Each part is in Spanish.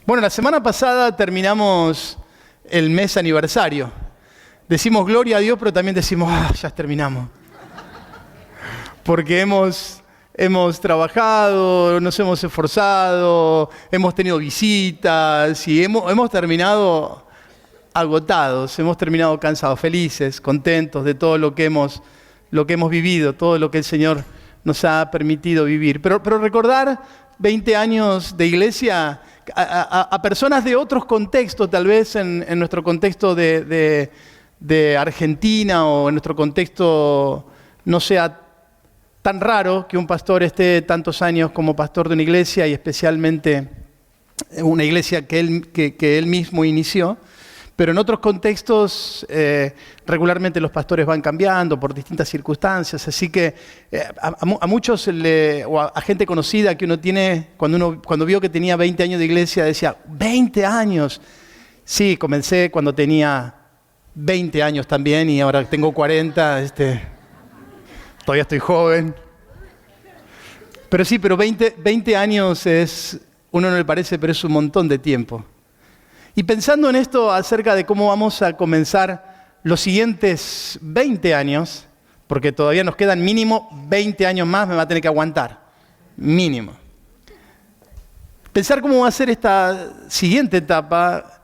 Bueno, la semana pasada terminamos el mes aniversario. Decimos gloria a Dios, pero también decimos, ya terminamos. Porque hemos trabajado, nos hemos esforzado, hemos tenido visitas y hemos terminado agotados, hemos terminado cansados, felices, contentos de todo lo que hemos vivido, todo lo que el Señor nos ha permitido vivir. Pero recordar 20 años de iglesia a personas de otros contextos, tal vez en nuestro contexto de Argentina o en nuestro contexto no sea tan raro que un pastor esté tantos años como pastor de una iglesia y especialmente una iglesia que él mismo inició. Pero en otros contextos, regularmente los pastores van cambiando por distintas circunstancias. Así que a muchos, o a gente conocida que uno tiene, cuando vio que tenía 20 años de iglesia, decía, ¿20 años? Sí, comencé cuando tenía 20 años también y ahora tengo 40, todavía estoy joven. Pero sí, 20 años uno no le parece, pero es un montón de tiempo. Y pensando en esto acerca de cómo vamos a comenzar los siguientes 20 años, porque todavía nos quedan mínimo 20 años más, me va a tener que aguantar, mínimo. Pensar cómo va a ser esta siguiente etapa,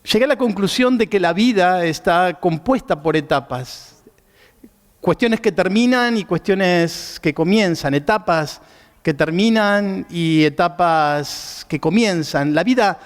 llegué a la conclusión de que la vida está compuesta por etapas. Cuestiones que terminan y cuestiones que comienzan, etapas que terminan y etapas que comienzan. La vida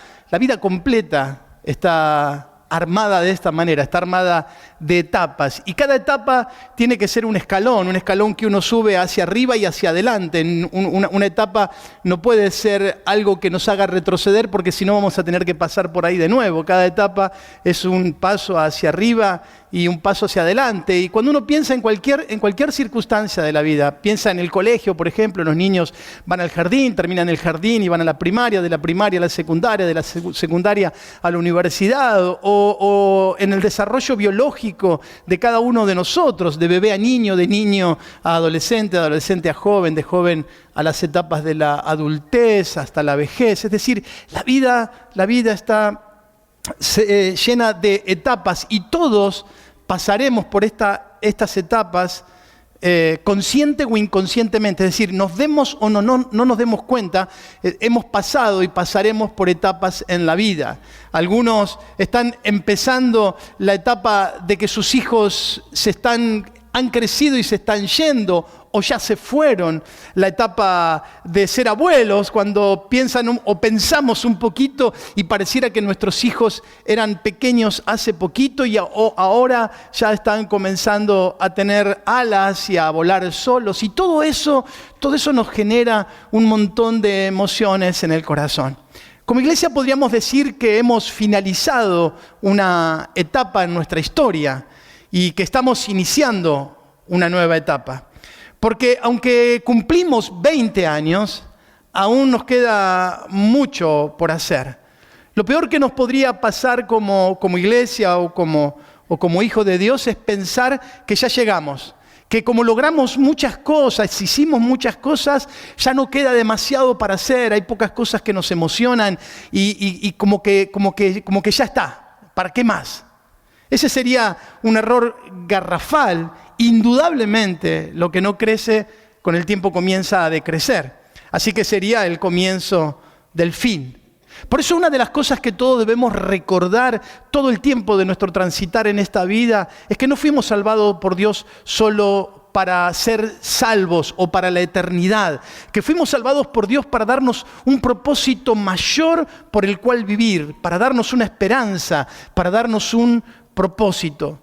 completa está armada de esta manera, está armada de etapas. Y cada etapa tiene que ser un escalón que uno sube hacia arriba y hacia adelante. Una etapa no puede ser algo que nos haga retroceder porque si no vamos a tener que pasar por ahí de nuevo. Cada etapa es un paso hacia arriba y un paso hacia adelante. Y cuando uno piensa en cualquier circunstancia de la vida, piensa en el colegio, por ejemplo, los niños van al jardín, terminan el jardín y van a la primaria, de la primaria a la secundaria, de la secundaria a la universidad, o en el desarrollo biológico de cada uno de nosotros, de bebé a niño, de niño a adolescente, de adolescente a joven, de joven a las etapas de la adultez hasta la vejez. Es decir, la vida está llena de etapas y todos pasaremos por estas etapas consciente o inconscientemente, es decir, nos demos o no nos demos cuenta, hemos pasado y pasaremos por etapas en la vida. Algunos están empezando la etapa de que sus hijos han crecido y se están yendo o ya se fueron, la etapa de ser abuelos, cuando pensamos un poquito y pareciera que nuestros hijos eran pequeños hace poquito y ahora ya están comenzando a tener alas y a volar solos. Y todo eso nos genera un montón de emociones en el corazón. Como iglesia podríamos decir que hemos finalizado una etapa en nuestra historia y que estamos iniciando una nueva etapa. Porque aunque cumplimos 20 años, aún nos queda mucho por hacer. Lo peor que nos podría pasar como iglesia o como hijo de Dios es pensar que ya llegamos, que como logramos muchas cosas, hicimos muchas cosas, ya no queda demasiado para hacer, hay pocas cosas que nos emocionan y como que ya está, ¿para qué más? Ese sería un error garrafal. Indudablemente, lo que no crece, con el tiempo comienza a decrecer. Así que sería el comienzo del fin. Por eso una de las cosas que todos debemos recordar todo el tiempo de nuestro transitar en esta vida es que no fuimos salvados por Dios solo para ser salvos o para la eternidad, que fuimos salvados por Dios para darnos un propósito mayor por el cual vivir, para darnos una esperanza, para darnos un propósito.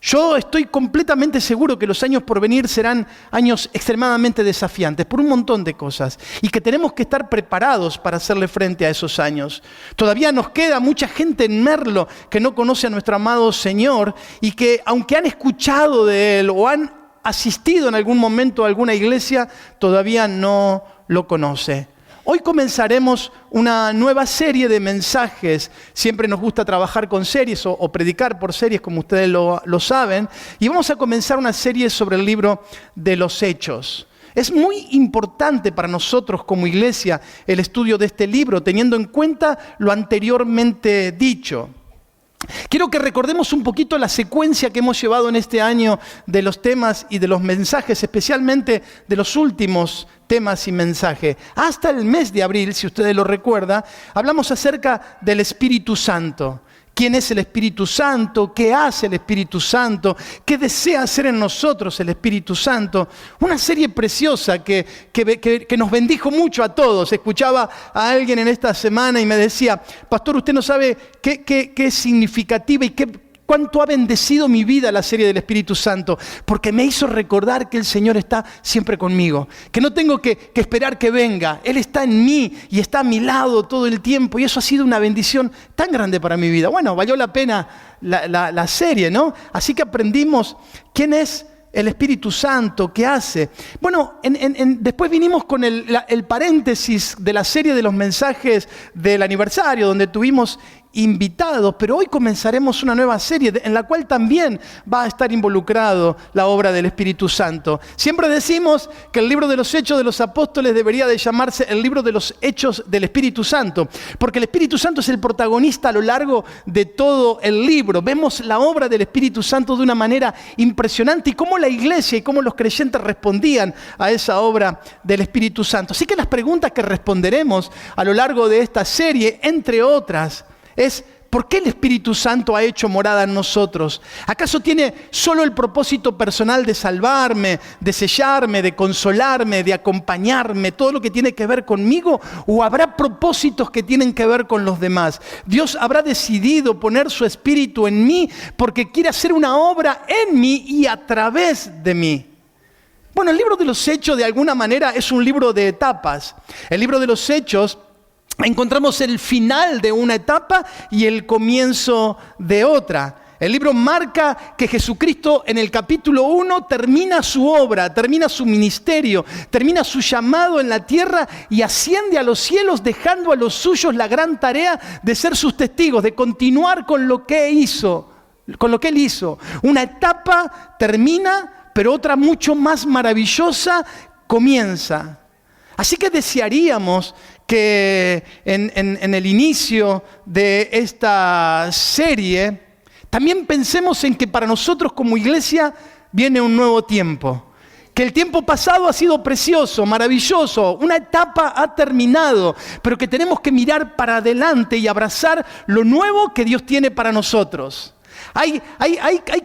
Yo estoy completamente seguro que los años por venir serán años extremadamente desafiantes por un montón de cosas y que tenemos que estar preparados para hacerle frente a esos años. Todavía nos queda mucha gente en Merlo que no conoce a nuestro amado Señor y que aunque han escuchado de Él o han asistido en algún momento a alguna iglesia, todavía no lo conoce. Hoy comenzaremos una nueva serie de mensajes. Siempre nos gusta trabajar con series o predicar por series, como ustedes lo saben. Y vamos a comenzar una serie sobre el libro de los Hechos. Es muy importante para nosotros como iglesia el estudio de este libro, teniendo en cuenta lo anteriormente dicho. Quiero que recordemos un poquito la secuencia que hemos llevado en este año de los temas y de los mensajes, especialmente de los últimos temas y mensajes. Hasta el mes de abril, si ustedes lo recuerdan, hablamos acerca del Espíritu Santo. ¿Quién es el Espíritu Santo? ¿Qué hace el Espíritu Santo? ¿Qué desea hacer en nosotros el Espíritu Santo? Una serie preciosa que nos bendijo mucho a todos. Escuchaba a alguien en esta semana y me decía, pastor, usted no sabe qué es significativa y cuánto ha bendecido mi vida la serie del Espíritu Santo, porque me hizo recordar que el Señor está siempre conmigo, que no tengo que esperar que venga. Él está en mí y está a mi lado todo el tiempo, y eso ha sido una bendición tan grande para mi vida. Bueno, valió la pena la serie, ¿no? Así que aprendimos quién es el Espíritu Santo, ¿qué hace? Bueno, después vinimos con el paréntesis de la serie de los mensajes del aniversario, donde tuvimos invitados, pero hoy comenzaremos una nueva serie en la cual también va a estar involucrado la obra del Espíritu Santo. Siempre decimos que el libro de los Hechos de los Apóstoles debería de llamarse el libro de los Hechos del Espíritu Santo, porque el Espíritu Santo es el protagonista a lo largo de todo el libro. Vemos la obra del Espíritu Santo de una manera impresionante y cómo la iglesia y cómo los creyentes respondían a esa obra del Espíritu Santo. Así que las preguntas que responderemos a lo largo de esta serie, entre otras, es ¿por qué el Espíritu Santo ha hecho morada en nosotros? ¿Acaso tiene solo el propósito personal de salvarme, de sellarme, de consolarme, de acompañarme, todo lo que tiene que ver conmigo? ¿O habrá propósitos que tienen que ver con los demás? Dios habrá decidido poner su Espíritu en mí porque quiere hacer una obra en mí y a través de mí. Bueno, el libro de los Hechos de alguna manera es un libro de etapas. El libro de los Hechos encontramos el final de una etapa y el comienzo de otra. El libro marca que Jesucristo en el capítulo 1 termina su obra, termina su ministerio, termina su llamado en la tierra y asciende a los cielos dejando a los suyos la gran tarea de ser sus testigos, de continuar con lo que hizo, con lo que él hizo. Una etapa termina, pero otra mucho más maravillosa comienza. Así que desearíamos que en el inicio de esta serie también pensemos en que para nosotros como iglesia viene un nuevo tiempo. Que el tiempo pasado ha sido precioso, maravilloso, una etapa ha terminado, pero que tenemos que mirar para adelante y abrazar lo nuevo que Dios tiene para nosotros. Hay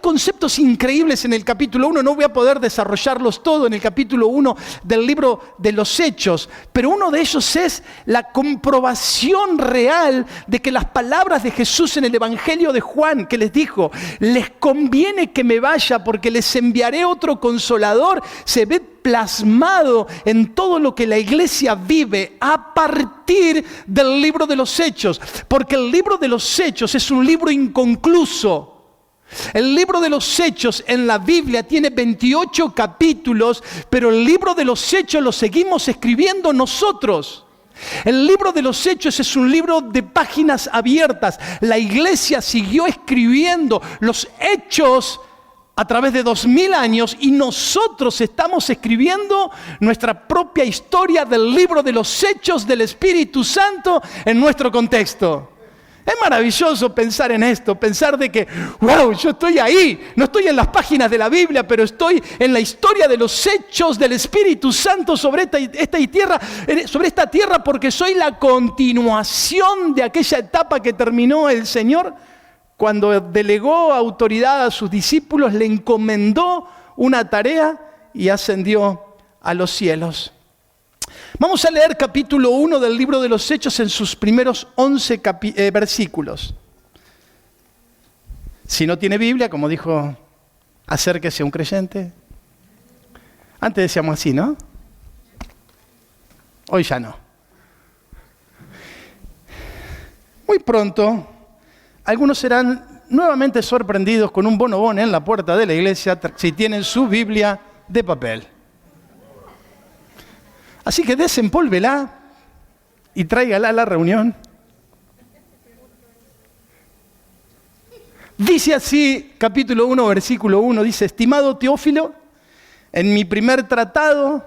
conceptos increíbles en el capítulo 1, no voy a poder desarrollarlos todos en el capítulo 1 del libro de los Hechos, pero uno de ellos es la comprobación real de que las palabras de Jesús en el Evangelio de Juan, que les dijo, les conviene que me vaya porque les enviaré otro consolador, se ve plasmado en todo lo que la iglesia vive a partir del libro de los Hechos, porque el libro de los Hechos es un libro inconcluso. El libro de los Hechos en la Biblia tiene 28 capítulos, pero el libro de los Hechos lo seguimos escribiendo nosotros. El libro de los Hechos es un libro de páginas abiertas. La iglesia siguió escribiendo los hechos a través de 2000 años y nosotros estamos escribiendo nuestra propia historia del libro de los Hechos del Espíritu Santo en nuestro contexto. Es maravilloso pensar en esto, pensar de que, wow, yo estoy ahí, no estoy en las páginas de la Biblia, pero estoy en la historia de los hechos del Espíritu Santo sobre esta tierra, porque soy la continuación de aquella etapa que terminó el Señor cuando delegó autoridad a sus discípulos, le encomendó una tarea y ascendió a los cielos. Vamos a leer capítulo 1 del libro de los Hechos en sus primeros 11 versículos. Si no tiene Biblia, como dijo, acérquese a un creyente. Antes decíamos así, ¿no? Hoy ya no. Muy pronto, algunos serán nuevamente sorprendidos con un bonobón en la puerta de la iglesia si tienen su Biblia de papel. Así que desempólvela y tráigala a la reunión. Dice así, capítulo 1, versículo 1, dice, estimado Teófilo, en mi primer tratado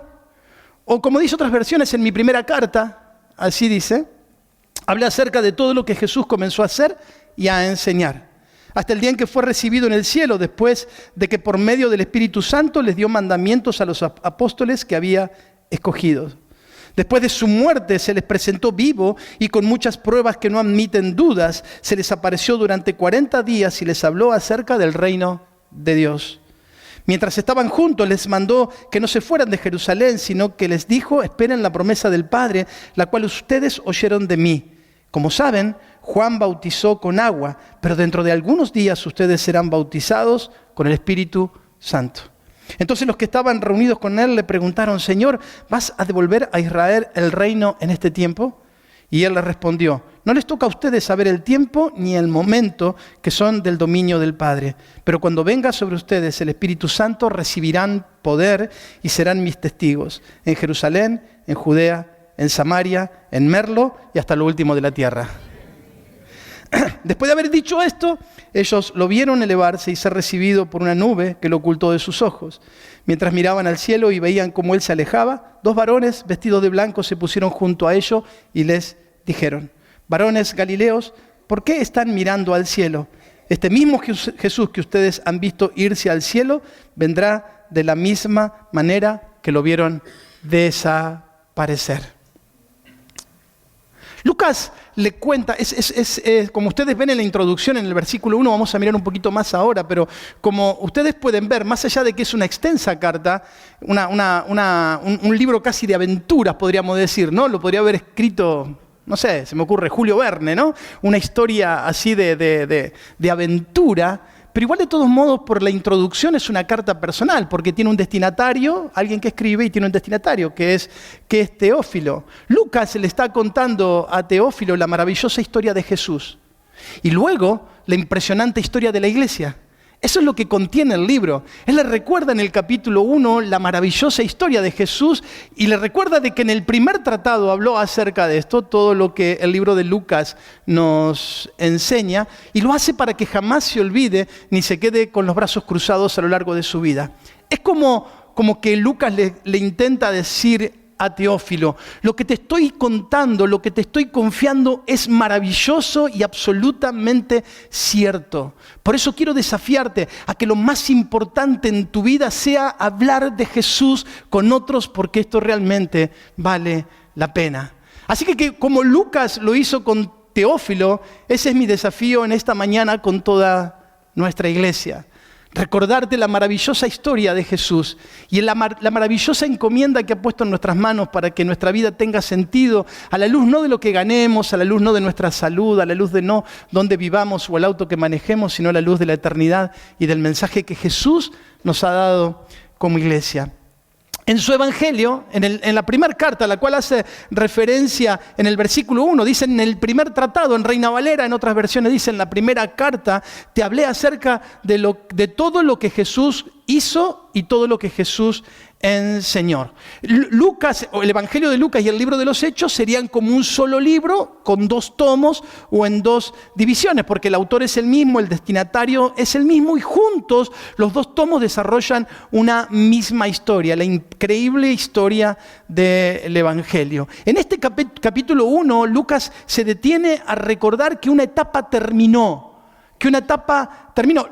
O como dice otras versiones en mi primera carta, así dice, hablé acerca de todo lo que Jesús comenzó a hacer y a enseñar, hasta el día en que fue recibido en el cielo, después de que por medio del Espíritu Santo les dio mandamientos a los apóstoles que había escogido. Después de su muerte se les presentó vivo y con muchas pruebas que no admiten dudas, se les apareció durante 40 días y les habló acerca del reino de Dios. Mientras estaban juntos les mandó que no se fueran de Jerusalén, sino que les dijo, esperen la promesa del Padre, la cual ustedes oyeron de mí. Como saben, Juan bautizó con agua, pero dentro de algunos días ustedes serán bautizados con el Espíritu Santo. Entonces los que estaban reunidos con él le preguntaron, Señor, ¿vas a devolver a Israel el reino en este tiempo? Y él les respondió, no les toca a ustedes saber el tiempo ni el momento que son del dominio del Padre. Pero cuando venga sobre ustedes el Espíritu Santo, recibirán poder y serán mis testigos en Jerusalén, en Judea, en Samaria, en Merlo y hasta lo último de la tierra. Después de haber dicho esto, ellos lo vieron elevarse y ser recibido por una nube que lo ocultó de sus ojos. Mientras miraban al cielo y veían cómo él se alejaba, 2 varones vestidos de blanco se pusieron junto a ellos y les dijeron, varones galileos, ¿por qué están mirando al cielo? Este mismo Jesús que ustedes han visto irse al cielo, vendrá de la misma manera que lo vieron desaparecer. Lucas le cuenta, como ustedes ven en la introducción, en el versículo 1, vamos a mirar un poquito más ahora, pero como ustedes pueden ver, más allá de que es una extensa carta, un libro casi de aventuras, podríamos decir, ¿no? Lo podría haber escrito, no sé, se me ocurre Julio Verne, ¿no? Una historia así de aventura. Pero igual de todos modos, por la introducción es una carta personal, porque tiene un destinatario, alguien que escribe y tiene un destinatario, que es Teófilo. Lucas le está contando a Teófilo la maravillosa historia de Jesús y luego la impresionante historia de la iglesia. Eso es lo que contiene el libro. Él le recuerda en el capítulo 1 la maravillosa historia de Jesús y le recuerda de que en el primer tratado habló acerca de esto, todo lo que el libro de Lucas nos enseña, y lo hace para que jamás se olvide ni se quede con los brazos cruzados a lo largo de su vida. Es como que Lucas le intenta decir a Teófilo, lo que te estoy contando, lo que te estoy confiando es maravilloso y absolutamente cierto. Por eso quiero desafiarte a que lo más importante en tu vida sea hablar de Jesús con otros, porque esto realmente vale la pena. Así que como Lucas lo hizo con Teófilo, ese es mi desafío en esta mañana con toda nuestra iglesia. Recordarte la maravillosa historia de Jesús y la maravillosa encomienda que ha puesto en nuestras manos para que nuestra vida tenga sentido, a la luz no de lo que ganemos, a la luz no de nuestra salud, a la luz de no dónde vivamos o el auto que manejemos, sino a la luz de la eternidad y del mensaje que Jesús nos ha dado como iglesia. En su evangelio, en la primera carta, a la cual hace referencia en el versículo 1, dice en el primer tratado, en Reina Valera, en otras versiones dice en la primera carta, te hablé acerca de todo lo que Jesús hizo y todo lo que Jesús enseñó. Lucas, o el Evangelio de Lucas y el libro de los Hechos serían como un solo libro con 2 tomos o en 2 divisiones, porque el autor es el mismo, el destinatario es el mismo y juntos los 2 tomos desarrollan una misma historia, la increíble historia del Evangelio. En este capítulo 1, Lucas se detiene a recordar que una etapa terminó.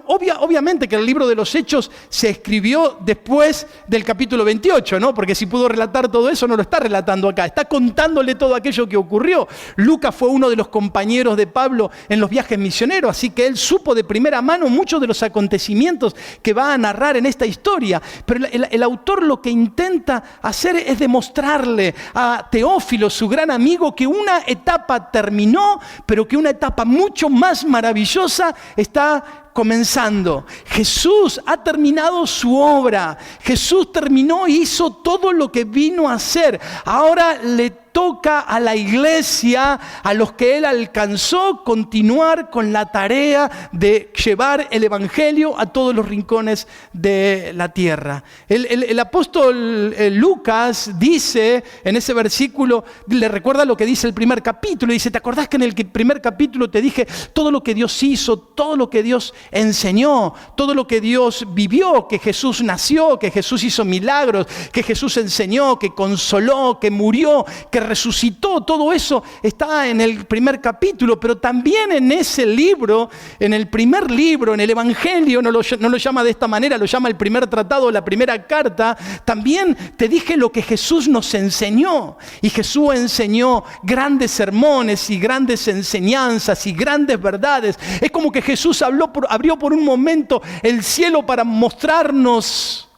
Obviamente que el libro de los Hechos se escribió después del capítulo 28, ¿no? Porque si pudo relatar todo eso, no lo está relatando acá. Está contándole todo aquello que ocurrió. Lucas fue uno de los compañeros de Pablo en los viajes misioneros, así que él supo de primera mano muchos de los acontecimientos que va a narrar en esta historia. Pero el autor lo que intenta hacer es demostrarle a Teófilo, su gran amigo, que una etapa terminó, pero que una etapa mucho más maravillosa está comenzando. Jesús ha terminado su obra. Jesús terminó e hizo todo lo que vino a hacer. Ahora le toca a la iglesia, a los que Él alcanzó, continuar con la tarea de llevar el evangelio a todos los rincones de la tierra. El apóstol Lucas dice en ese versículo, le recuerda lo que dice el primer capítulo, dice: ¿te acordás que en el primer capítulo te dije todo lo que Dios hizo, todo lo que Dios enseñó, todo lo que Dios vivió, que Jesús nació, que Jesús hizo milagros, que Jesús enseñó, que consoló, que murió, que resucitó? Todo eso está en el primer capítulo, pero también en ese libro, en el primer libro, en el Evangelio, no lo llama de esta manera, lo llama el primer tratado, la primera carta, también te dije lo que Jesús nos enseñó. Y Jesús enseñó grandes sermones y grandes enseñanzas y grandes verdades. Es como que Jesús abrió por un momento el cielo para mostrarnos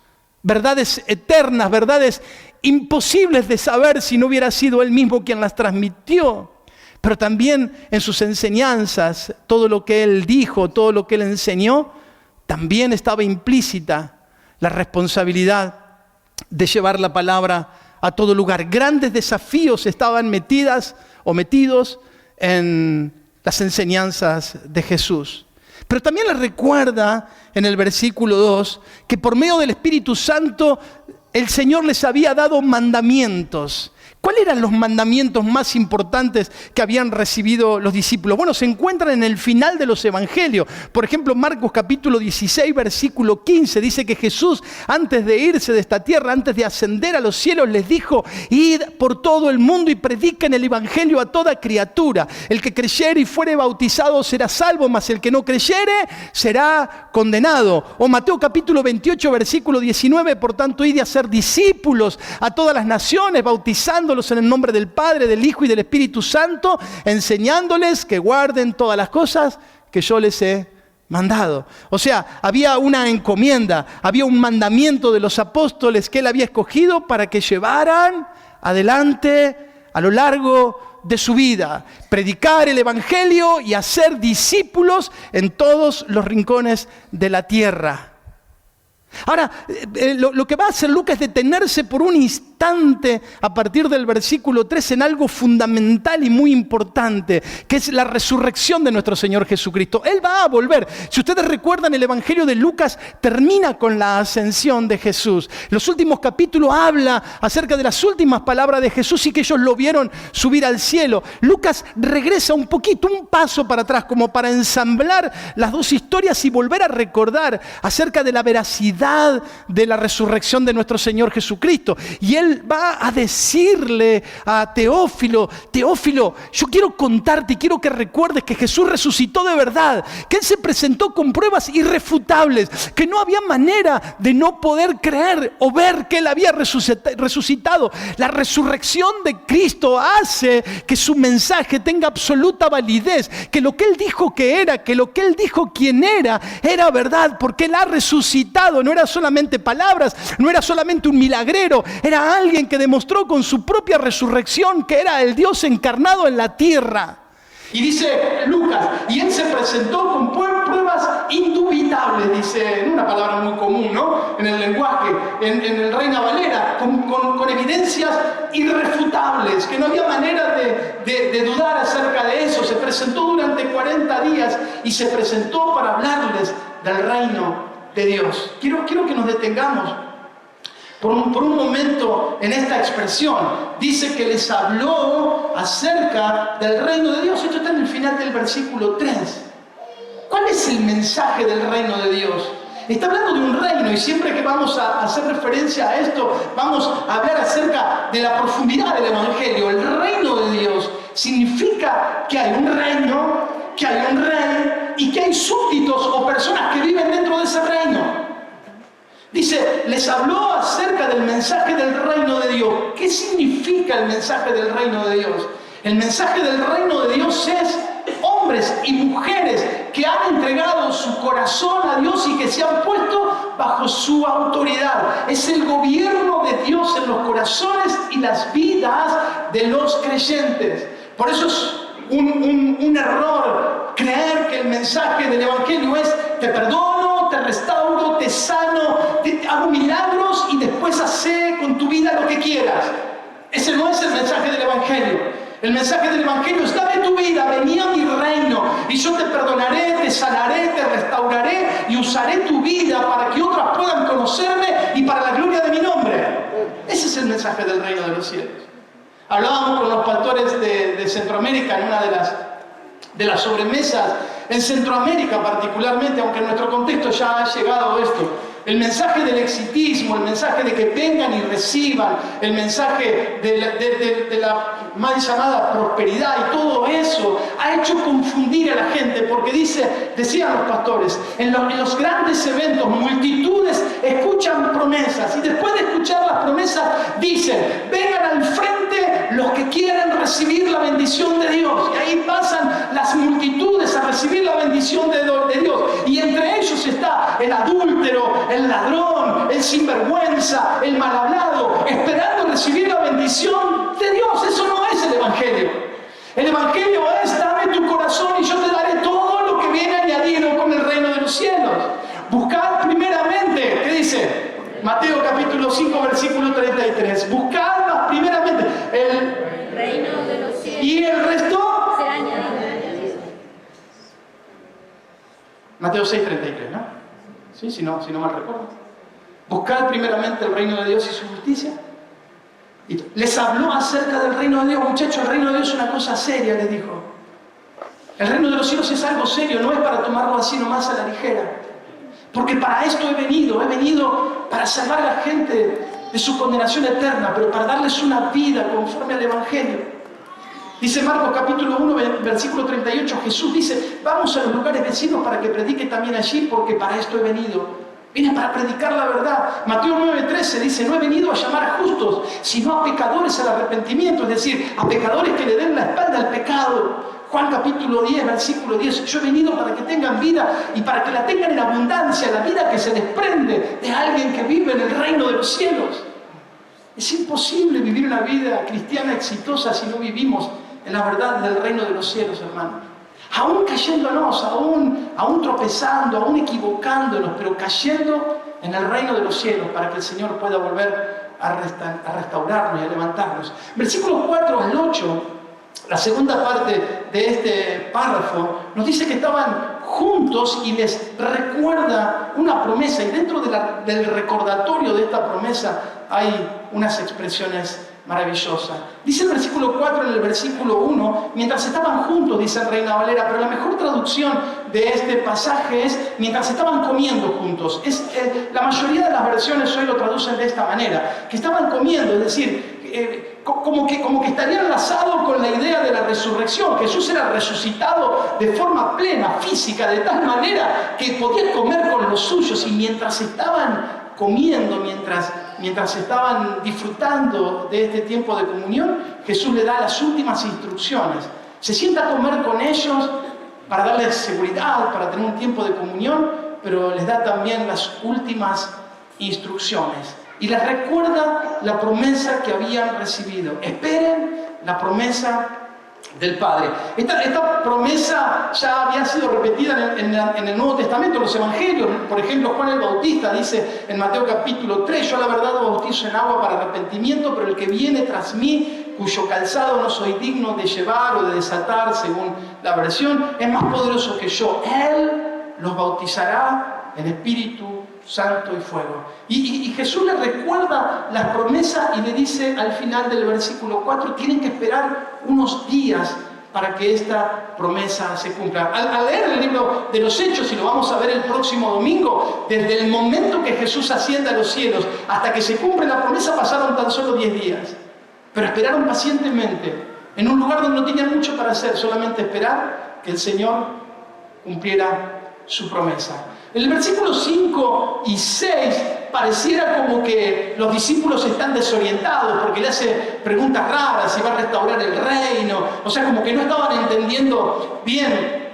verdades eternas, verdades imposibles de saber si no hubiera sido Él mismo quien las transmitió. Pero también en sus enseñanzas, todo lo que Él dijo, todo lo que Él enseñó, también estaba implícita la responsabilidad de llevar la palabra a todo lugar. Grandes desafíos estaban metidos en las enseñanzas de Jesús. Pero también les recuerda en el versículo 2 que por medio del Espíritu Santo el Señor les había dado mandamientos. ¿Cuáles eran los mandamientos más importantes que habían recibido los discípulos? Bueno, se encuentran en el final de los evangelios. Por ejemplo, Marcos capítulo 16, versículo 15, dice que Jesús, antes de irse de esta tierra, antes de ascender a los cielos, les dijo: id por todo el mundo y prediquen el evangelio a toda criatura. El que creyere y fuere bautizado será salvo, mas el que no creyere será condenado. O Mateo capítulo 28, versículo 19, por tanto, id a ser discípulos a todas las naciones, bautizándolos en el nombre del Padre, del Hijo y del Espíritu Santo, enseñándoles que guarden todas las cosas que yo les he mandado. O sea, había una encomienda, había un mandamiento de los apóstoles que Él había escogido para que llevaran adelante a lo largo de su vida, predicar el evangelio y hacer discípulos en todos los rincones de la tierra. Ahora, lo que va a hacer Lucas es detenerse por un instante a partir del versículo 3 en algo fundamental y muy importante, que es la resurrección de nuestro Señor Jesucristo. Él va a volver. Si ustedes recuerdan, el Evangelio de Lucas termina con la ascensión de Jesús. Los últimos capítulos habla acerca de las últimas palabras de Jesús y que ellos lo vieron subir al cielo. Lucas regresa un poquito, un paso para atrás, como para ensamblar las dos historias y volver a recordar acerca de la veracidad de la resurrección de nuestro Señor Jesucristo. Y Él va a decirle a Teófilo: Teófilo, yo quiero contarte y quiero que recuerdes que Jesús resucitó de verdad, que Él se presentó con pruebas irrefutables, que no había manera de no poder creer o ver que Él había resucitado. La resurrección de Cristo hace que su mensaje tenga absoluta validez, que lo que Él dijo que era, que lo que Él dijo quién era verdad, porque Él ha resucitado. No era solamente palabras, no era solamente un milagrero, era alguien que demostró con su propia resurrección que era el Dios encarnado en la tierra. Y dice Lucas, y Él se presentó con pruebas indubitables, dice, en una palabra muy común, ¿no? En el lenguaje, en el Reina Valera, con evidencias irrefutables, que no había manera de dudar acerca de eso. Se presentó durante 40 días y se presentó para hablarles del reino de Dios. Quiero que nos detengamos por un momento en esta expresión. Dice que les habló acerca del reino de Dios. Esto está en el final del versículo 3. ¿Cuál es el mensaje del reino de Dios? Está hablando de un reino, y siempre que vamos a hacer referencia a esto, vamos a hablar acerca de la profundidad del evangelio. El reino de Dios significa que hay un reino, que hay un rey y que hay súbditos o personas que viven dentro de ese reino. Dice, les habló acerca del mensaje del reino de Dios. ¿Qué significa el mensaje del reino de Dios? El mensaje del reino de Dios es hombres y mujeres que han entregado su corazón a Dios y que se han puesto bajo su autoridad. Es el gobierno de Dios en los corazones y las vidas de los creyentes. Por eso es un error creer que el mensaje del evangelio es: te perdono, te restauro, te sano, te hago milagros y después hacé con tu vida lo que quieras. Ese no es el mensaje del Evangelio. El mensaje del Evangelio es: dame tu vida, vení a mi reino y yo te perdonaré, te sanaré, te restauraré y usaré tu vida para que otras puedan conocerme y para la gloria de mi nombre. Ese es el mensaje del reino de los cielos. Hablábamos con los pastores de Centroamérica en una de las sobremesas. En Centroamérica particularmente, aunque en nuestro contexto ya ha llegado esto, el mensaje del exitismo, el mensaje de que vengan y reciban, el mensaje de la mal llamada prosperidad y todo eso ha hecho confundir a la gente, porque decían los pastores, en los grandes eventos multitudes escuchan promesas y después de escuchar las promesas dicen: vengan al frente los que quieran recibir la bendición de Dios, y ahí pasan las multitudes a recibir la bendición de Dios, y entre ellos está el adúltero, el ladrón, el sinvergüenza, el mal hablado, esperando recibir la bendición de Dios. Eso no es el Evangelio. El Evangelio es: dame tu corazón y yo te daré todo lo que viene añadido con el reino de los cielos. Buscad primeramente, ¿qué dice? Mateo capítulo 5 versículo 33. Buscad más primeramente el reino de los cielos y el resto será añadido. Mateo 6:33, ¿no? Sí, si no mal recuerdo. Buscad primeramente el reino de Dios y su justicia. Y les habló acerca del reino de Dios. Muchachos, el reino de Dios es una cosa seria, les dijo. El reino de los cielos es algo serio, no es para tomarlo así nomás a la ligera. Porque para esto he venido para salvar a la gente de su condenación eterna, pero para darles una vida conforme al Evangelio. Dice Marcos capítulo 1, versículo 38, Jesús dice: vamos a los lugares vecinos para que predique también allí, porque para esto he venido. Vine para predicar la verdad. Mateo 9:13 dice: no he venido a llamar a justos, sino a pecadores al arrepentimiento, es decir, a pecadores que le den la espalda al pecado. Juan capítulo 10, versículo 10, yo he venido para que tengan vida y para que la tengan en abundancia, la vida que se desprende de alguien que vive en el reino de los cielos. Es imposible vivir una vida cristiana exitosa si no vivimos en la verdad del reino de los cielos, hermano. Aún cayéndonos, aún tropezando, aún equivocándonos, pero cayendo en el reino de los cielos para que el Señor pueda volver a restaurarnos y a levantarnos. Versículos 4 al 8, la segunda parte de este párrafo, nos dice que estaban juntos y les recuerda una promesa, y dentro del recordatorio de esta promesa hay unas expresiones maravillosas. Dice el versículo 4 en el versículo 1, mientras estaban juntos, dice Reina Valera, pero la mejor traducción de este pasaje es: mientras estaban comiendo juntos. La mayoría de las versiones hoy lo traducen de esta manera, que estaban comiendo, es decir, como que estaría enlazado con la idea de la resurrección. Jesús era resucitado de forma plena, física, de tal manera que podía comer con los suyos, y mientras estaban comiendo, mientras estaban disfrutando de este tiempo de comunión, Jesús le da las últimas instrucciones. Se sienta a comer con ellos para darles seguridad, para tener un tiempo de comunión, pero les da también las últimas instrucciones. Y les recuerda la promesa que habían recibido. Esperen la promesa del Padre. Esta promesa ya había sido repetida en el Nuevo Testamento, en los Evangelios. Por ejemplo, Juan el Bautista dice en Mateo capítulo 3: yo la verdad bautizo en agua para arrepentimiento, pero el que viene tras mí, cuyo calzado no soy digno de llevar o de desatar, según la versión, es más poderoso que yo. Él los bautizará en Espíritu Santo y fuego. Y Jesús le recuerda las promesas y le dice al final del versículo 4: tienen que esperar unos días para que esta promesa se cumpla. Al leer el libro de los Hechos, y lo vamos a ver el próximo domingo, desde el momento que Jesús asciende a los cielos hasta que se cumple la promesa pasaron tan solo 10 días. Pero esperaron pacientemente en un lugar donde no tenían mucho para hacer, solamente esperar que el Señor cumpliera su promesa. En el versículo 5 y 6 pareciera como que los discípulos están desorientados porque le hace preguntas raras: si va a restaurar el reino. O sea, como que no estaban entendiendo bien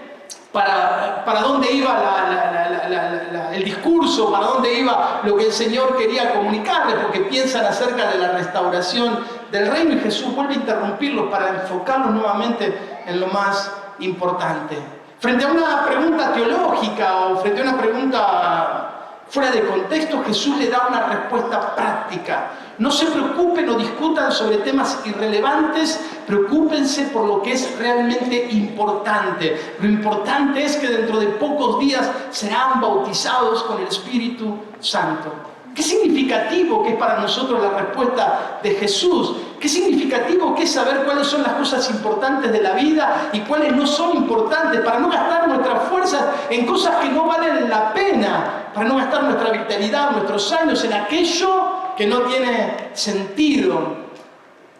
para dónde iba el discurso, para dónde iba lo que el Señor quería comunicarles, porque piensan acerca de la restauración del reino, y Jesús vuelve a interrumpirlos para enfocarlos nuevamente en lo más importante. Frente a una pregunta teológica o frente a una pregunta fuera de contexto, Jesús le da una respuesta práctica, No se preocupen o discutan sobre temas irrelevantes, preocúpense por lo que es realmente importante. Lo importante es que dentro de pocos días serán bautizados con el Espíritu Santo. Qué significativo que es para nosotros la respuesta de Jesús. Qué significativo que es saber cuáles son las cosas importantes de la vida y cuáles no son importantes, para no gastar nuestras fuerzas en cosas que no valen la pena, para no gastar nuestra vitalidad, nuestros años en aquello que no tiene sentido.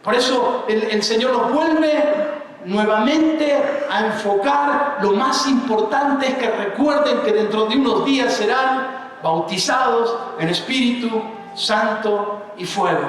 Por eso el Señor nos vuelve nuevamente a enfocar. Lo más importante es que recuerden que dentro de unos días serán bautizados en Espíritu Santo y fuego.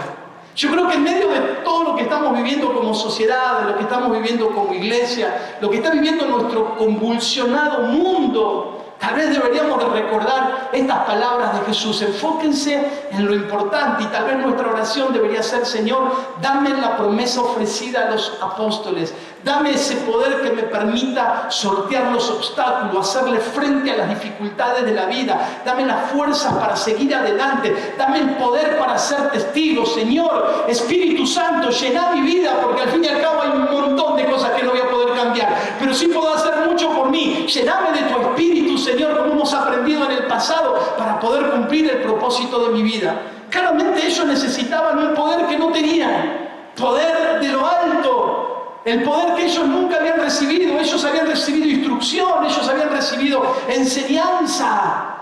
Yo creo que en medio de todo lo que estamos viviendo como sociedad, de lo que estamos viviendo como iglesia, lo que está viviendo nuestro convulsionado mundo, tal vez deberíamos de recordar estas palabras de Jesús. Enfóquense en lo importante, y tal vez nuestra oración debería ser: Señor, dame la promesa ofrecida a los apóstoles. Dame ese poder que me permita sortear los obstáculos, hacerle frente a las dificultades de la vida. Dame las fuerzas para seguir adelante. Dame el poder para ser testigo. Señor, Espíritu Santo, llena mi vida, porque al fin y al cabo hay un montón de cosas que no voy a poder cambiar, pero sí puedo hacer mucho por mí. Lléname de tu Espíritu, Señor, como hemos aprendido en el pasado, para poder cumplir el propósito de mi vida. Claramente ellos necesitaban un poder que no tenían. Poder de lo alto. El poder que ellos nunca habían recibido. Ellos habían recibido instrucción, ellos habían recibido enseñanza,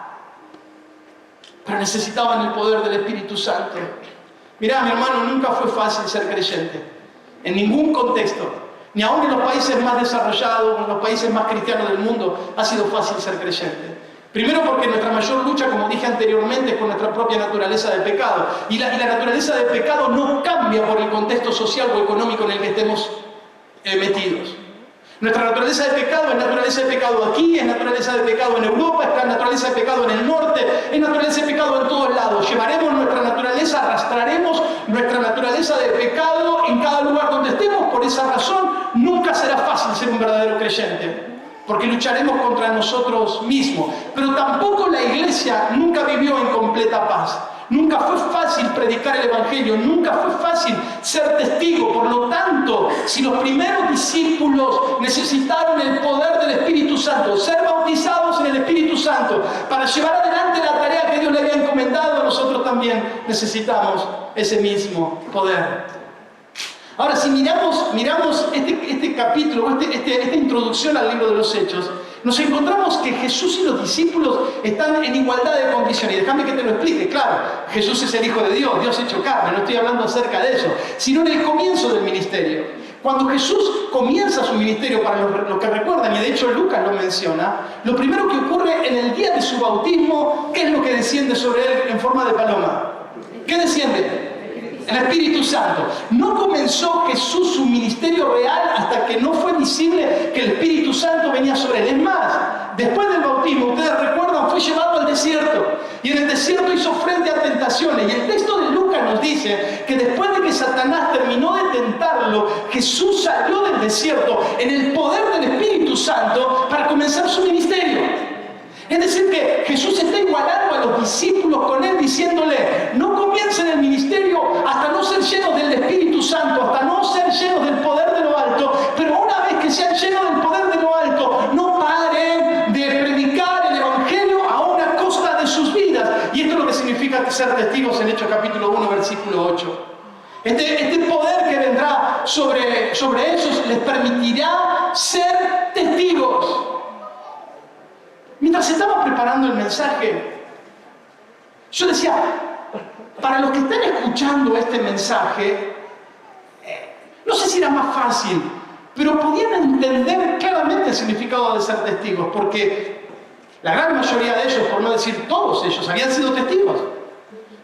pero necesitaban el poder del Espíritu Santo. Mirá, mi hermano, nunca fue fácil ser creyente, en ningún contexto. Ni aún en los países más desarrollados, en los países más cristianos del mundo, ha sido fácil ser creyente. Primero porque nuestra mayor lucha, como dije anteriormente, es con nuestra propia naturaleza de pecado. Y la naturaleza de pecado no cambia por el contexto social o económico en el que estemos metidos. Nuestra naturaleza de pecado es naturaleza de pecado aquí, es naturaleza de pecado en Europa, es naturaleza de pecado en el norte, es naturaleza de pecado en todos lados. Llevaremos nuestra naturaleza, arrastraremos nuestra naturaleza de pecado en cada lugar donde estemos. Por esa razón, nunca será fácil ser un verdadero creyente, porque lucharemos contra nosotros mismos. Pero tampoco la iglesia nunca vivió en completa paz. Nunca fue fácil predicar el Evangelio, nunca fue fácil ser testigo. Por lo tanto, si los primeros discípulos necesitaron el poder del Espíritu Santo, ser bautizados en el Espíritu Santo, para llevar adelante la tarea que Dios le había encomendado, nosotros también necesitamos ese mismo poder. Ahora, si miramos este capítulo, esta introducción al libro de los Hechos, nos encontramos que Jesús y los discípulos están en igualdad de condiciones. Y déjame que te lo explique. Claro, Jesús es el Hijo de Dios, Dios hecho carne, no estoy hablando acerca de eso, sino en el comienzo del ministerio. Cuando Jesús comienza su ministerio, para los que recuerdan, y de hecho Lucas lo menciona, lo primero que ocurre en el día de su bautismo, ¿qué es lo que desciende sobre él en forma de paloma? ¿Qué desciende? El Espíritu Santo. No comenzó Jesús su ministerio real hasta que no fue visible que el Espíritu Santo venía sobre él. Es más, después del bautismo, ustedes recuerdan, fue llevado al desierto. Y en el desierto hizo frente a tentaciones. Y el texto de Lucas nos dice que después de que Satanás terminó de tentarlo, Jesús salió del desierto en el poder del Espíritu Santo para comenzar su ministerio. Es decir, que Jesús está igualando a los discípulos con él, diciéndole: no comiencen el ministerio hasta no ser llenos del Espíritu Santo, hasta no ser llenos del poder de lo alto, pero una vez que sean llenos del poder de lo alto, no paren de predicar el Evangelio aún a costa de sus vidas. Y esto es lo que significa ser testigos en Hechos capítulo 1, versículo 8. Este poder que vendrá sobre ellos les permitirá ser testigos. Mientras estaba preparando el mensaje, yo decía, para los que están escuchando este mensaje, no sé si era más fácil, pero podían entender claramente el significado de ser testigos, porque la gran mayoría de ellos, por no decir todos ellos, habían sido testigos.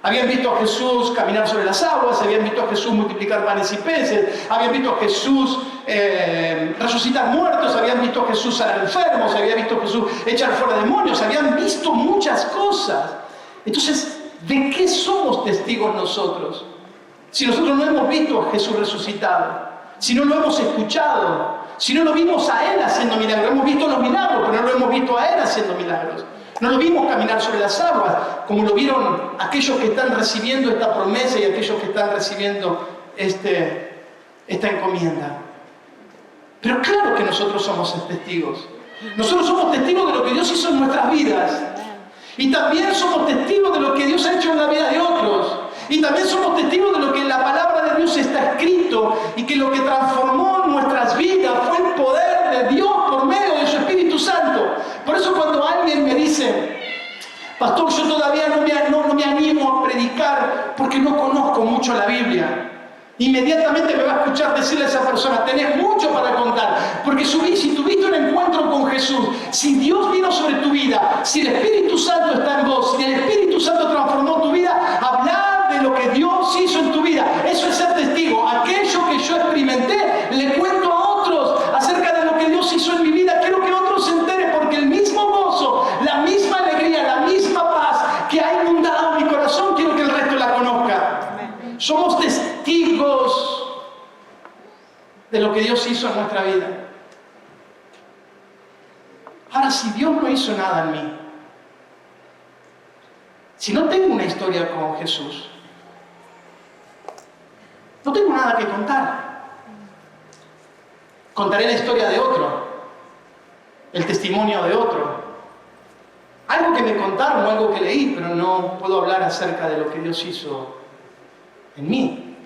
Habían visto a Jesús caminar sobre las aguas, habían visto a Jesús multiplicar panes y peces, habían visto a Jesús resucitar muertos, habían visto a Jesús sanar enfermos, habían visto a Jesús echar fuera demonios, habían visto muchas cosas. Entonces, ¿de qué somos testigos nosotros? Si nosotros no hemos visto a Jesús resucitado, si no lo hemos escuchado, si no lo vimos a Él haciendo milagros, hemos visto los milagros, pero no lo hemos visto a Él haciendo milagros. No lo vimos caminar sobre las aguas, como lo vieron aquellos que están recibiendo esta promesa y aquellos que están recibiendo esta encomienda. Pero claro que nosotros somos testigos. Nosotros somos testigos de lo que Dios hizo en nuestras vidas. Y también somos testigos de lo que Dios ha hecho en la vida de otros. Y también somos testigos de lo que en la palabra de Dios está escrito y que lo que transformó nuestras vidas fue el poder de Dios por medio de su Espíritu Santo. Por eso cuando alguien me dice, pastor, yo todavía no me animo a predicar porque no conozco mucho la Biblia, inmediatamente me va a escuchar decirle a esa persona, tenés mucho para contar, porque si tuviste un encuentro con Jesús, si Dios vino sobre tu vida, si el Espíritu Santo está en vos, si el Espíritu Santo transformó tu vida, hablar de lo que Dios hizo en tu vida, eso es ser testigo. Aquello que yo experimenté, le cuento a otros acerca de lo que Dios hizo en mi vida, quiero que otros se enteren, porque el mismo gozo, la misma alegría, la misma paz que ha inundado mi corazón, quiero que el resto la conozca. Somos testigos de lo que Dios hizo en nuestra vida. Ahora, si Dios no hizo nada en mí, si no tengo una historia con Jesús, no tengo nada que contar. Contaré la historia de otro, el testimonio de otro, algo que me contaron o algo que leí, pero no puedo hablar acerca de lo que Dios hizo en mí.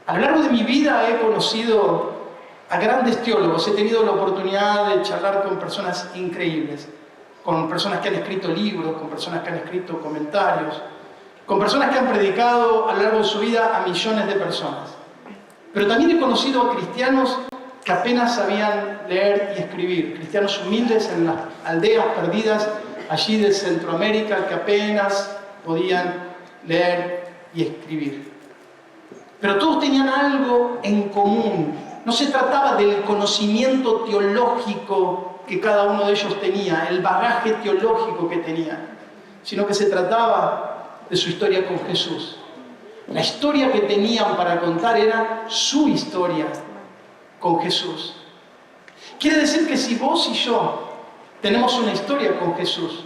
A lo largo de mi vida he conocido a grandes teólogos, he tenido la oportunidad de charlar con personas increíbles, con personas que han escrito libros, con personas que han escrito comentarios, con personas que han predicado a lo largo de su vida a millones de personas. Pero también he conocido a cristianos que apenas sabían leer y escribir, cristianos humildes en las aldeas perdidas allí de Centroamérica que apenas podían leer y escribir. Pero todos tenían algo en común. No se trataba del conocimiento teológico que cada uno de ellos tenía, el bagaje teológico que tenían, sino que se trataba de su historia con Jesús. La historia que tenían para contar era su historia con Jesús. Quiere decir que si vos y yo tenemos una historia con Jesús,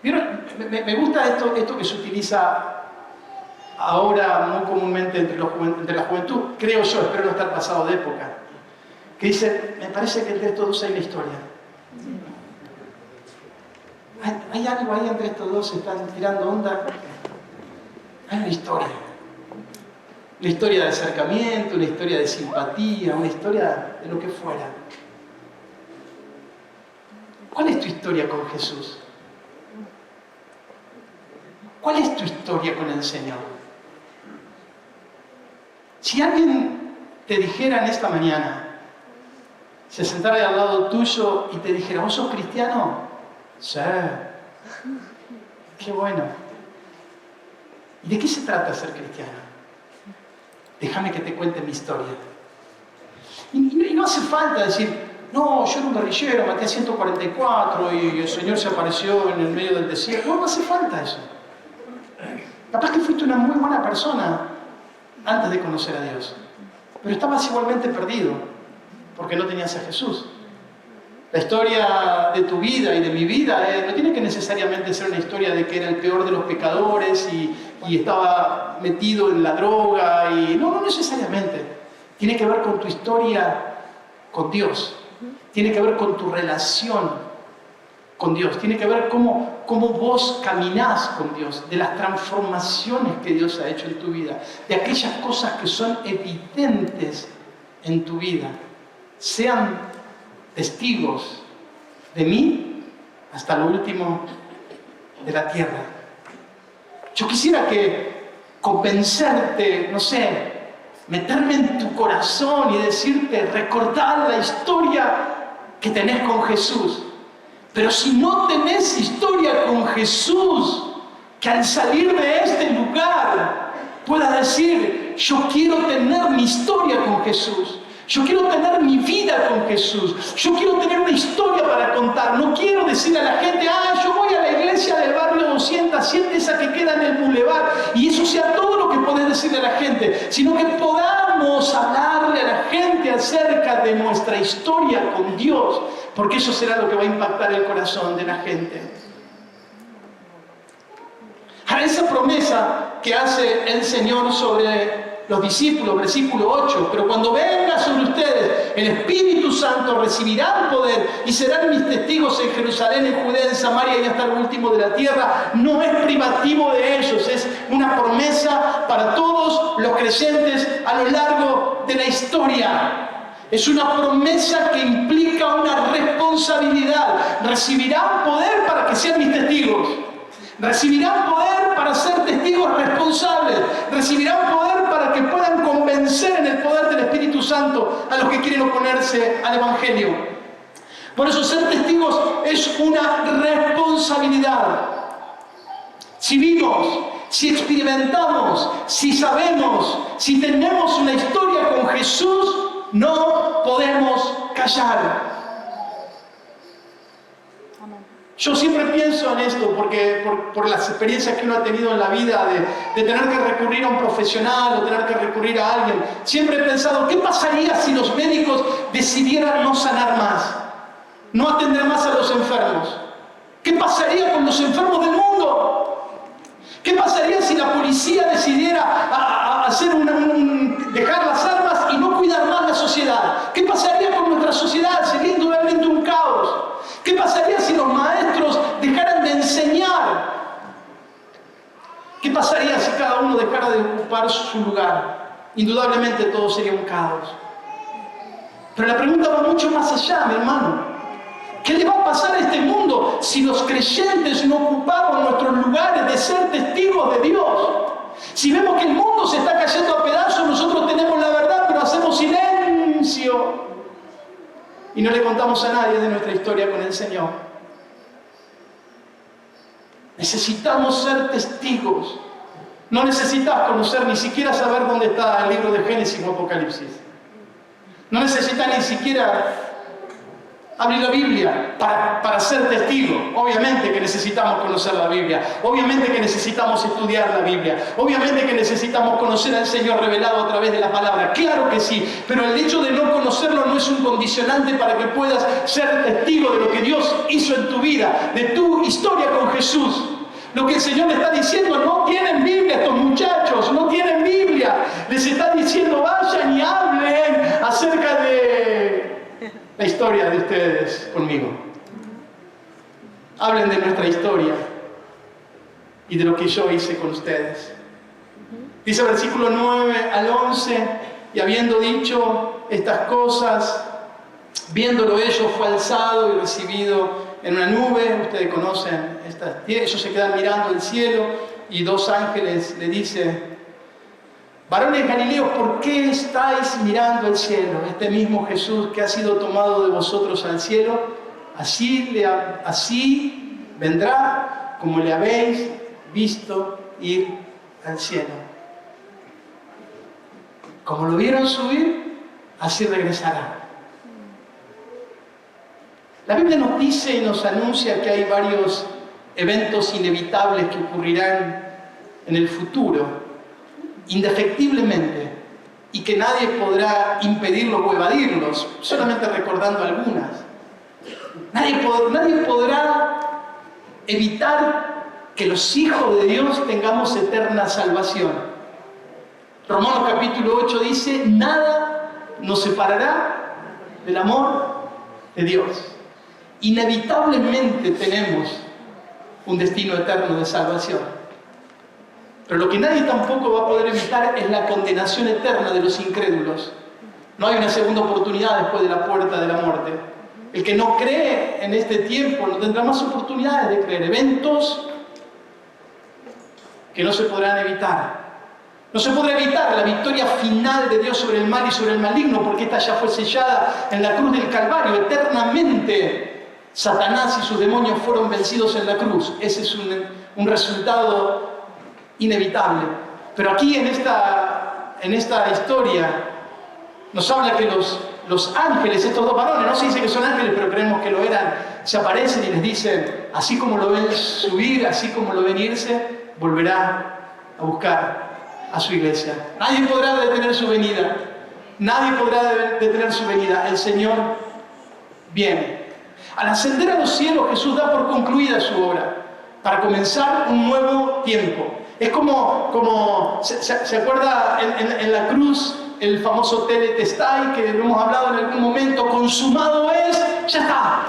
¿vieron? Me gusta esto que se utiliza ahora muy comúnmente entre la juventud, creo yo, espero no estar pasado de época, que dice, me parece que entre estos dos hay una historia. Hay algo ahí entre estos dos, se están tirando onda. Hay una historia. Una historia de acercamiento, una historia de simpatía, una historia de lo que fuera. ¿Cuál es tu historia con Jesús? ¿Cuál es tu historia con el Señor? Si alguien te dijera en esta mañana, se sentara al lado tuyo y te dijera, ¿vos sos cristiano? Sí. Qué bueno. ¿Y de qué se trata ser cristiano? Déjame que te cuente mi historia. Y no hace falta decir, no, yo era un guerrillero, maté a 144 y el Señor se apareció en el medio del desierto. No hace falta eso. Capaz que fuiste una muy buena persona antes de conocer a Dios, pero estabas igualmente perdido porque no tenías a Jesús. La historia de tu vida y de mi vida no tiene que necesariamente ser una historia de que era el peor de los pecadores y estaba metido en la droga. No necesariamente. Tiene que ver con tu historia con Dios. Tiene que ver con tu relación con Dios. Tiene que ver cómo vos caminás con Dios, de las transformaciones que Dios ha hecho en tu vida, de aquellas cosas que son evidentes en tu vida. Sean testigos de mí hasta lo último de la tierra. Yo quisiera convencerte, no sé, meterme en tu corazón y decirte, recordar la historia que tenés con Jesús. Pero si no tenés historia con Jesús, que al salir de este lugar puedas decir, yo quiero tener mi historia con Jesús. Yo quiero tener mi vida con Jesús. Yo quiero tener una historia para contar. No quiero decirle a la gente, yo voy a la iglesia del barrio 207, esa que queda en el bulevar, y eso sea todo lo que podés decirle a la gente, sino que podamos hablarle a la gente acerca acerca de nuestra historia con Dios, porque eso será lo que va a impactar el corazón de la gente. Ahora, esa promesa que hace el Señor sobre los discípulos, versículo 8, pero cuando venga sobre ustedes el Espíritu Santo, recibirán poder y serán mis testigos en Jerusalén, en Judea, en Samaria y hasta el último de la tierra. No es privativo de ellos, es una promesa para todos los creyentes a lo largo de la historia. Es una promesa que implica una responsabilidad. Recibirán poder para que sean mis testigos. Recibirán poder para ser testigos responsables. Recibirán poder para que puedan convencer en el poder del Espíritu Santo a los que quieren oponerse al Evangelio. Por eso ser testigos es una responsabilidad. Si vimos, si experimentamos, si sabemos, si tenemos una historia con Jesús, no podemos callar. Yo siempre pienso en esto porque por las experiencias que uno ha tenido en la vida de tener que recurrir a un profesional o tener que recurrir a alguien. Siempre he pensado, ¿qué pasaría si los médicos decidieran no sanar más? No atender más a los enfermos. ¿Qué pasaría con los enfermos del mundo? ¿Qué pasaría si la policía decidiera dejar las armas y no cuidar más la sociedad? ¿Qué pasaría con nuestra sociedad? Sería indudablemente un caos. ¿Qué pasaría si los maestros dejaran de enseñar? ¿Qué pasaría si cada uno dejara de ocupar su lugar? Indudablemente todo sería un caos. Pero la pregunta va mucho más allá, mi hermano. ¿Qué le va a pasar a este mundo si los creyentes no ocupamos nuestros lugares de ser testigos de Dios? Si vemos que el mundo se está cayendo a pedazos, nosotros tenemos la verdad, pero hacemos silencio. Y no le contamos a nadie de nuestra historia con el Señor. Necesitamos ser testigos. No necesitas conocer, ni siquiera saber dónde está el libro de Génesis o Apocalipsis. No necesitas ni siquiera abrir la Biblia para ser testigo. Obviamente que necesitamos conocer la Biblia. Obviamente que necesitamos estudiar la Biblia. Obviamente que necesitamos conocer al Señor revelado a través de la palabra. Claro que sí. Pero el hecho de no conocerlo no es un condicionante para que puedas ser testigo de lo que Dios hizo en tu vida, de tu historia con Jesús. Lo que el Señor le está diciendo, no tienen Biblia estos muchachos, no tienen Biblia. Les está diciendo, vayan y hablen acerca de la historia de ustedes conmigo. Hablen de nuestra historia y de lo que yo hice con ustedes. Dice el versículo 9 al 11, y habiendo dicho estas cosas, viéndolo ellos, fue alzado y recibido en una nube. Ustedes conocen ellos se quedan mirando el cielo y dos ángeles le dicen: varones galileos, ¿por qué estáis mirando el cielo? Este mismo Jesús que ha sido tomado de vosotros al cielo, así vendrá como le habéis visto ir al cielo. Como lo vieron subir, así regresará. La Biblia nos dice y nos anuncia que hay varios eventos inevitables que ocurrirán en el futuro, indefectiblemente, y que nadie podrá impedirlos o evadirlos, solamente recordando algunas. Nadie podrá evitar que los hijos de Dios tengamos eterna salvación. Romanos capítulo 8 dice: nada nos separará del amor de Dios. Inevitablemente tenemos un destino eterno de salvación. Pero lo que nadie tampoco va a poder evitar es la condenación eterna de los incrédulos. No hay una segunda oportunidad después de la puerta de la muerte. El que no cree en este tiempo no tendrá más oportunidades de creer. Eventos que no se podrán evitar. No se podrá evitar la victoria final de Dios sobre el mal y sobre el maligno, porque esta ya fue sellada en la cruz del Calvario. Eternamente Satanás y sus demonios fueron vencidos en la cruz. Ese es un resultado inevitable. Pero aquí en esta historia nos habla que los ángeles, estos dos varones, no se dice que son ángeles, pero creemos que lo eran, se aparecen y les dicen: así como lo ven subir, así como lo ven irse, volverá a buscar a su iglesia. Nadie podrá detener su venida. Nadie podrá detener su venida. El Señor viene. Al ascender a los cielos, Jesús da por concluida su obra para comenzar un nuevo tiempo. Es como ¿se acuerda en la cruz el famoso Tetelestai que lo hemos hablado en algún momento? Consumado es, ya está.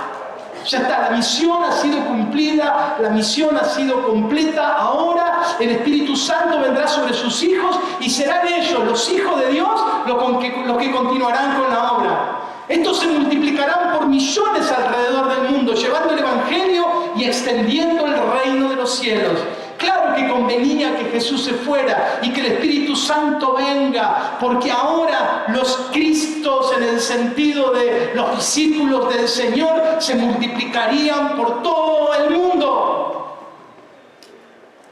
Ya está, la misión ha sido cumplida, la misión ha sido completa. Ahora el Espíritu Santo vendrá sobre sus hijos y serán ellos, los hijos de Dios, los que continuarán con la obra. Estos se multiplicarán por millones alrededor del mundo, llevando el Evangelio y extendiendo el reino de los cielos. Claro que convenía que Jesús se fuera y que el Espíritu Santo venga, porque ahora los Cristos, en el sentido de los discípulos del Señor, se multiplicarían por todo el mundo.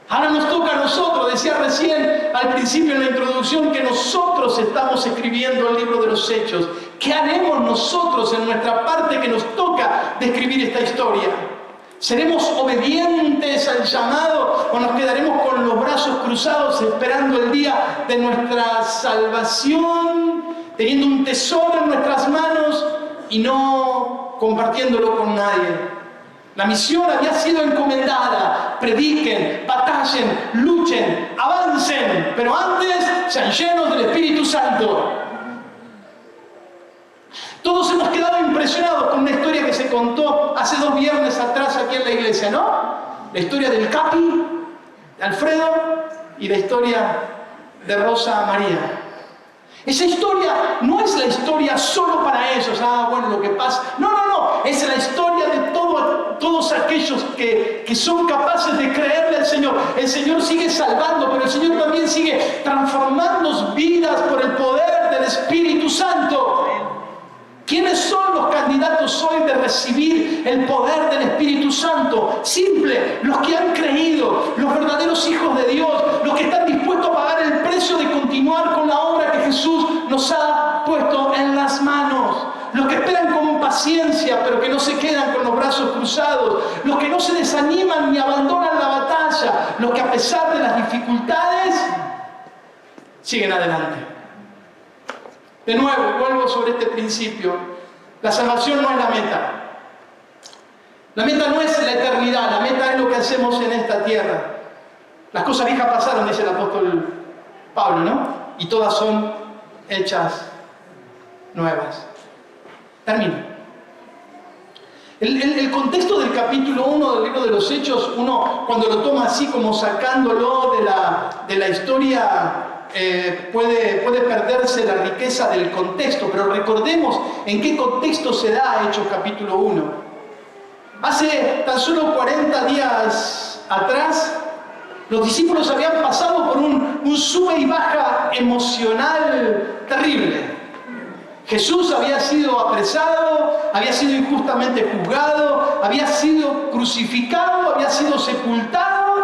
Ahora nos toca a nosotros, decía recién al principio en la introducción, que nosotros estamos escribiendo el libro de los Hechos. ¿Qué haremos nosotros en nuestra parte que nos toca de escribir esta historia? ¿Seremos obedientes al llamado o nos quedaremos con los brazos cruzados esperando el día de nuestra salvación, teniendo un tesoro en nuestras manos y no compartiéndolo con nadie? La misión había sido encomendada. Prediquen, batallen, luchen, avancen, pero antes sean llenos del Espíritu Santo. Todos hemos quedado impresionados con una historia que se contó hace 2 viernes atrás aquí en la iglesia, ¿no? La historia del Capi, de Alfredo, y la historia de Rosa María. Esa historia no es la historia solo para ellos, bueno, lo que pasa. No, es la historia de todos aquellos que son capaces de creerle al Señor. El Señor sigue salvando, pero el Señor también sigue transformando vidas por el poder del Espíritu Santo. ¿Quiénes son los candidatos hoy de recibir el poder del Espíritu Santo? Simple, los que han creído, los verdaderos hijos de Dios, los que están dispuestos a pagar el precio de continuar con la obra que Jesús nos ha puesto en las manos. Los que esperan con paciencia, pero que no se quedan con los brazos cruzados. Los que no se desaniman ni abandonan la batalla. Los que a pesar de las dificultades, siguen adelante. De nuevo, vuelvo sobre este principio. La salvación no es la meta. La meta no es la eternidad, la meta es lo que hacemos en esta tierra. Las cosas viejas pasaron, dice el apóstol Pablo, ¿no? Y todas son hechas nuevas. Termino. El contexto del capítulo 1 del libro de los Hechos, uno cuando lo toma así como sacándolo de la historia, puede perderse la riqueza del contexto, pero recordemos en qué contexto se da Hechos capítulo 1. Hace tan solo 40 días atrás, los discípulos habían pasado por un sube y baja emocional terrible. Jesús había sido apresado, había sido injustamente juzgado, había sido crucificado, había sido sepultado,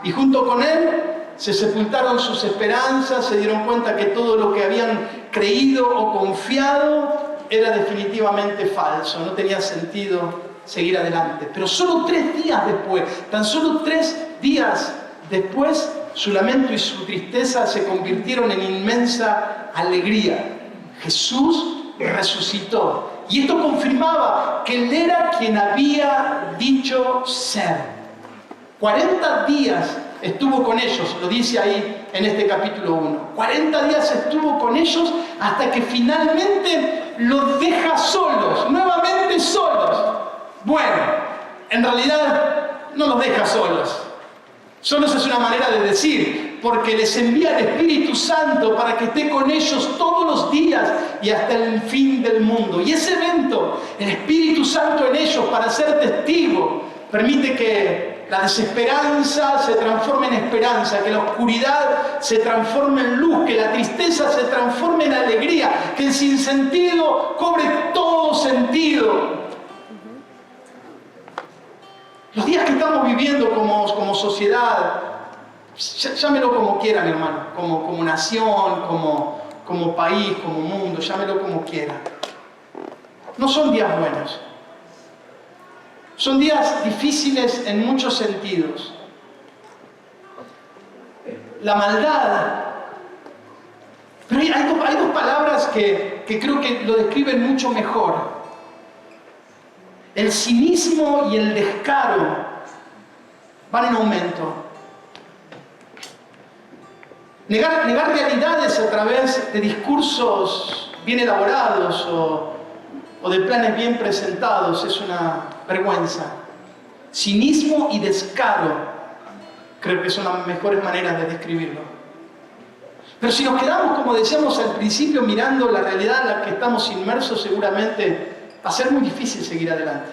y junto con él se sepultaron sus esperanzas, se dieron cuenta que todo lo que habían creído o confiado era definitivamente falso, no tenía sentido seguir adelante. Pero solo 3 días después, tan solo 3 días después, su lamento y su tristeza se convirtieron en inmensa alegría. Jesús resucitó. Y esto confirmaba que Él era quien había dicho ser. 40 días estuvo con ellos, lo dice ahí en este capítulo 1. 40 días estuvo con ellos hasta que finalmente los deja solos, nuevamente solos. Bueno, en realidad no los deja solos. Solos es una manera de decir, porque les envía el Espíritu Santo para que esté con ellos todos los días y hasta el fin del mundo. Y ese evento, el Espíritu Santo en ellos para ser testigo, permite que la desesperanza se transforme en esperanza, que la oscuridad se transforme en luz, que la tristeza se transforme en alegría, que el sinsentido cobre todo sentido. Los días que estamos viviendo como sociedad, llámelo como quiera, mi hermano, como nación, como país, como mundo, llámelo como quiera. No son días buenos. Son días difíciles en muchos sentidos. La maldad Pero hay dos palabras que creo que lo describen mucho mejor. El cinismo y el descaro van en aumento. Negar realidades a través de discursos bien elaborados o de planes bien presentados es una vergüenza. Cinismo y descaro creo que son las mejores maneras de describirlo. Pero si nos quedamos, como decíamos al principio, mirando la realidad en la que estamos inmersos, seguramente va a ser muy difícil seguir adelante.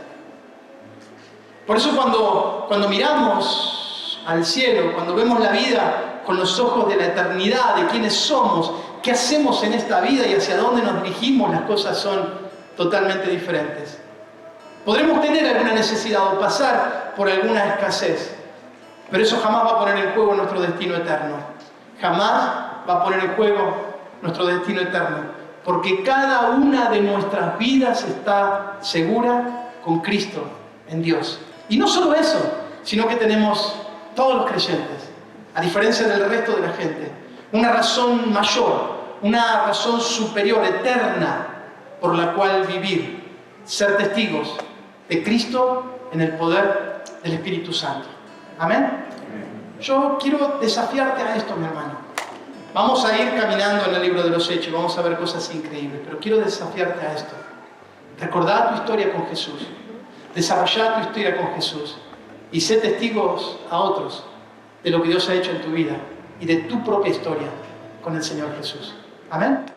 Por eso cuando miramos al cielo, cuando vemos la vida con los ojos de la eternidad, de quiénes somos, qué hacemos en esta vida y hacia dónde nos dirigimos, las cosas son totalmente diferentes. Podremos tener alguna necesidad o pasar por alguna escasez, pero eso jamás va a poner en juego nuestro destino eterno. Jamás va a poner en juego nuestro destino eterno, porque cada una de nuestras vidas está segura con Cristo en Dios. Y no solo eso, sino que tenemos todos los creyentes, a diferencia del resto de la gente, una razón mayor, una razón superior, eterna, por la cual vivir, ser testigos de Cristo en el poder del Espíritu Santo. ¿Amén? Yo quiero desafiarte a esto, mi hermano. Vamos a ir caminando en el libro de los Hechos, vamos a ver cosas increíbles, pero quiero desafiarte a esto. Recordá tu historia con Jesús, desarrollá tu historia con Jesús y sé testigos a otros de lo que Dios ha hecho en tu vida y de tu propia historia con el Señor Jesús. Amén.